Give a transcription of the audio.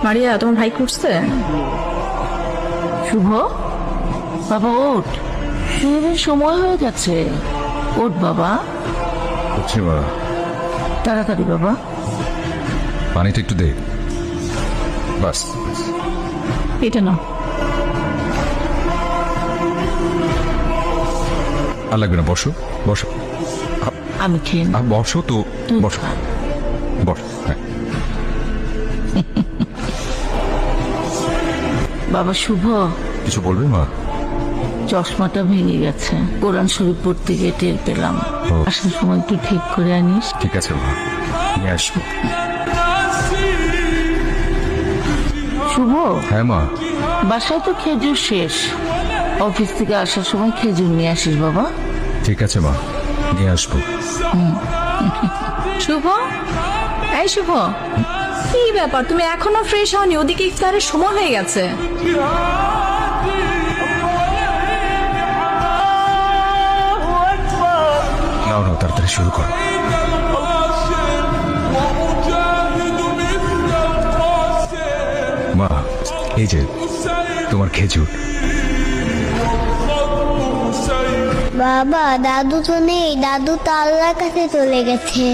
মারিয়া, তোমার ভাই করছে? শুভ, বাবা ওঠ, ফিরে সময় হয়ে গেছে। ওঠ বাবা, হচ্ছে মা। তাড়াতাড়ি বাবা। পানিটা একটু দে, বাস। এটা না, আর লাগবে না, বসো বসো। আমি খেয়ে নিই। বসো তো, তুই বসো খা। বসো। হ্যাঁ, বাবা শুভ, কিছু বলবে মা? চশমাটা ভেঙে গেছে, কোরআন শরীফ পড়তে গিয়ে টের পেলাম। ও। আসার সময় একটু ঠিক করে আনিস। ঠিক আছে মা, নিয়ে আসবো। শুভ, হ্যাঁ মা। বাসায় তো খেজুর শেষ, অফিস থেকে আসার সময় খেজুর নিয়ে আসিস বাবা। ঠিক আছে মা, নিয়ে আসবো। শুভ, এই শুভ, কি ব্যাপার, তুমি এখনো ফ্রেশ হওনি? ওদিকে ইফতারের সময় হয়ে গেছে। নাও নাও, তাড়াতাড়ি শুরু করো। মা, এই যে তোমার খেজুর। বাবা, দাদু তো নেই, দাদু তো আল্লাহর কাছে চলে গেছে।